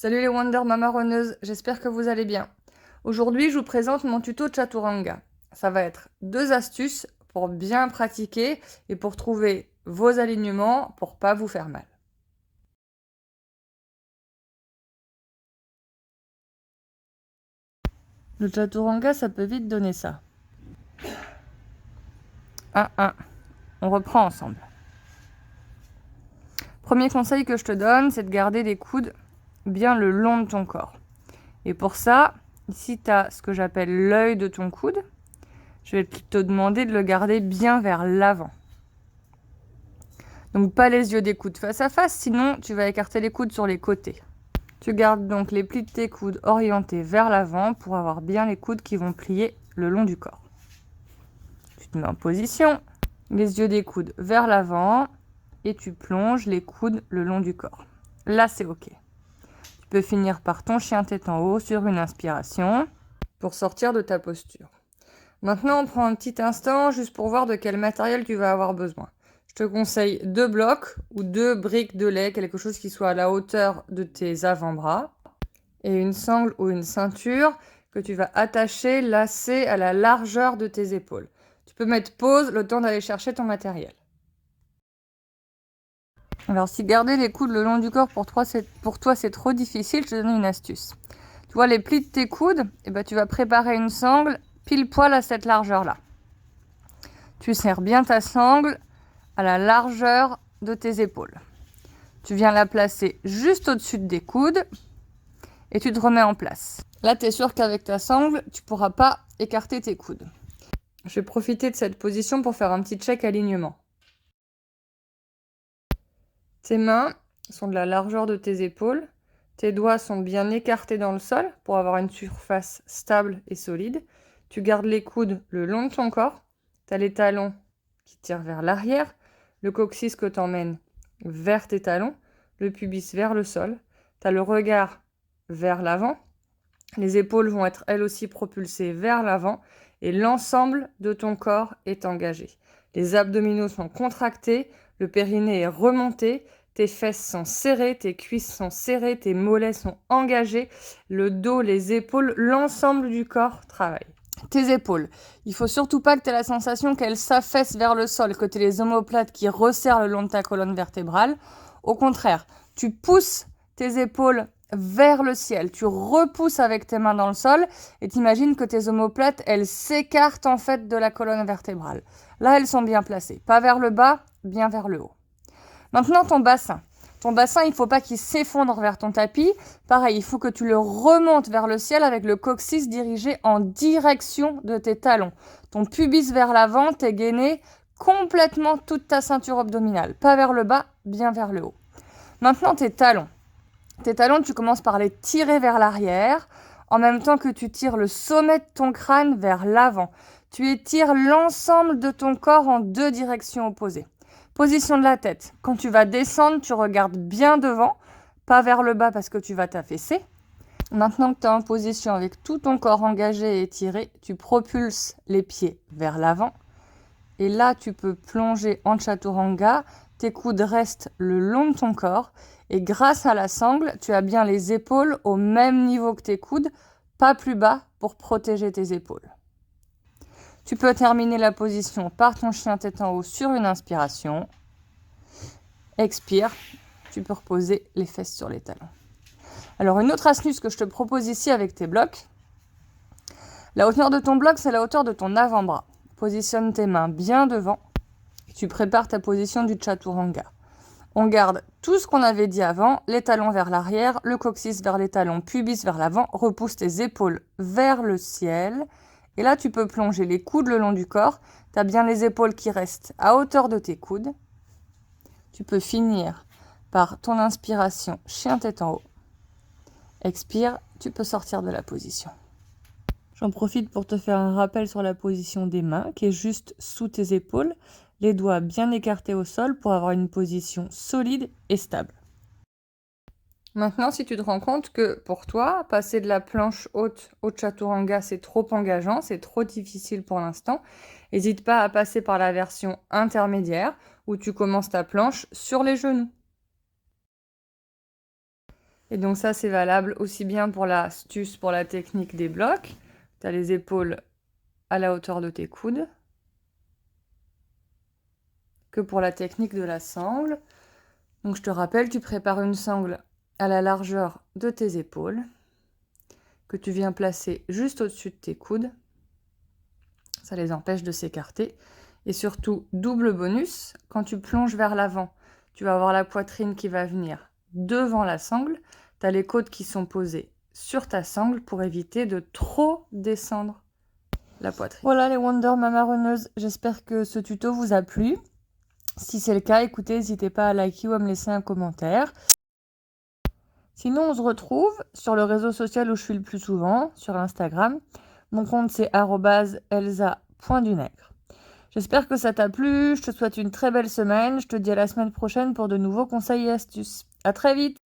Salut les Wonder Mamaronneuses, j'espère que vous allez bien. Aujourd'hui, je vous présente mon tuto Chaturanga. Ça va être 2 astuces pour bien pratiquer et pour trouver vos alignements pour pas vous faire mal. Le Chaturanga, ça peut vite donner ça. 1-1. On reprend ensemble. Premier conseil que je te donne, c'est de garder les coudes bien le long de ton corps. Et pour ça, ici, tu as ce que j'appelle l'œil de ton coude. Je vais te demander de le garder bien vers l'avant. Donc pas les yeux des coudes face à face, sinon tu vas écarter les coudes sur les côtés. Tu gardes donc les plis de tes coudes orientés vers l'avant pour avoir bien les coudes qui vont plier le long du corps. Tu te mets en position, les yeux des coudes vers l'avant et tu plonges les coudes le long du corps. Là c'est ok. Tu peux finir par ton chien tête en haut sur une inspiration pour sortir de ta posture. Maintenant on prend un petit instant juste pour voir de quel matériel tu vas avoir besoin. Je te conseille 2 blocs ou 2 briques de lait, quelque chose qui soit à la hauteur de tes avant-bras. Et une sangle ou une ceinture que tu vas attacher, lacer à la largeur de tes épaules. Tu peux mettre pause le temps d'aller chercher ton matériel. Alors si garder les coudes le long du corps pour toi c'est trop difficile, je te donne une astuce. Tu vois les plis de tes coudes, tu vas préparer une sangle pile poil à cette largeur-là. Tu serres bien ta sangle à la largeur de tes épaules. Tu viens la placer juste au-dessus des coudes et tu te remets en place. Là, tu es sûr qu'avec ta sangle, tu ne pourras pas écarter tes coudes. Je vais profiter de cette position pour faire un petit check alignement. Tes mains sont de la largeur de tes épaules. Tes doigts sont bien écartés dans le sol pour avoir une surface stable et solide. Tu gardes les coudes le long de ton corps. Tu as les talons qui tirent vers l'arrière. Le coccyx que tu emmènes vers tes talons, le pubis vers le sol. Tu as le regard vers l'avant. Les épaules vont être elles aussi propulsées vers l'avant et l'ensemble de ton corps est engagé. Les abdominaux sont contractés, le périnée est remonté, tes fesses sont serrées, tes cuisses sont serrées, tes mollets sont engagés, le dos, les épaules, l'ensemble du corps travaille. Tes épaules, il faut surtout pas que tu aies la sensation qu'elles s'affaissent vers le sol, que tu aies les omoplates qui resserrent le long de ta colonne vertébrale. Au contraire, tu pousses tes épaules vers le ciel, tu repousses avec tes mains dans le sol et t'imagines que tes omoplates, elles s'écartent en fait de la colonne vertébrale. Là, elles sont bien placées, pas vers le bas, bien vers le haut. Maintenant, ton bassin. Ton bassin, il ne faut pas qu'il s'effondre vers ton tapis. Pareil, il faut que tu le remontes vers le ciel avec le coccyx dirigé en direction de tes talons. Ton pubis vers l'avant, tes gainés, complètement toute ta ceinture abdominale. Pas vers le bas, bien vers le haut. Maintenant, tes talons. Tes talons, tu commences par les tirer vers l'arrière, en même temps que tu tires le sommet de ton crâne vers l'avant. Tu étires l'ensemble de ton corps en 2 directions opposées. Position de la tête. Quand tu vas descendre, tu regardes bien devant, pas vers le bas parce que tu vas t'affaisser. Maintenant que tu es en position avec tout ton corps engagé et étiré, tu propulses les pieds vers l'avant. Et là, tu peux plonger en Chaturanga. Tes coudes restent le long de ton corps. Et grâce à la sangle, tu as bien les épaules au même niveau que tes coudes, pas plus bas pour protéger tes épaules. Tu peux terminer la position par ton chien tête en haut sur une inspiration. Expire, tu peux reposer les fesses sur les talons. Alors une autre astuce que je te propose ici avec tes blocs, la hauteur de ton bloc, c'est la hauteur de ton avant-bras. Positionne tes mains bien devant. Tu prépares ta position du Chaturanga. On garde tout ce qu'on avait dit avant, les talons vers l'arrière, le coccyx vers les talons, pubis vers l'avant, repousse tes épaules vers le ciel. Et là, tu peux plonger les coudes le long du corps. Tu as bien les épaules qui restent à hauteur de tes coudes. Tu peux finir par ton inspiration, chien tête en haut. Expire, tu peux sortir de la position. J'en profite pour te faire un rappel sur la position des mains qui est juste sous tes épaules, les doigts bien écartés au sol pour avoir une position solide et stable. Maintenant, si tu te rends compte que pour toi, passer de la planche haute au Chaturanga, c'est trop engageant, c'est trop difficile pour l'instant, n'hésite pas à passer par la version intermédiaire où tu commences ta planche sur les genoux. Et donc ça, c'est valable aussi bien pour l'astuce, pour la technique des blocs. Tu as les épaules à la hauteur de tes coudes, que pour la technique de la sangle. Donc je te rappelle, tu prépares une sangle à la largeur de tes épaules, que tu viens placer juste au-dessus de tes coudes. Ça les empêche de s'écarter. Et surtout, double bonus, quand tu plonges vers l'avant, tu vas avoir la poitrine qui va venir devant la sangle. Tu as les côtes qui sont posées sur ta sangle pour éviter de trop descendre la poitrine. Voilà les Wonder Mama Runneuses, j'espère que ce tuto vous a plu. Si c'est le cas, écoutez, n'hésitez pas à liker ou à me laisser un commentaire. Sinon, on se retrouve sur le réseau social où je suis le plus souvent, sur Instagram. Mon compte, c'est @elsa.dunègre. J'espère que ça t'a plu. Je te souhaite une très belle semaine. Je te dis à la semaine prochaine pour de nouveaux conseils et astuces. À très vite!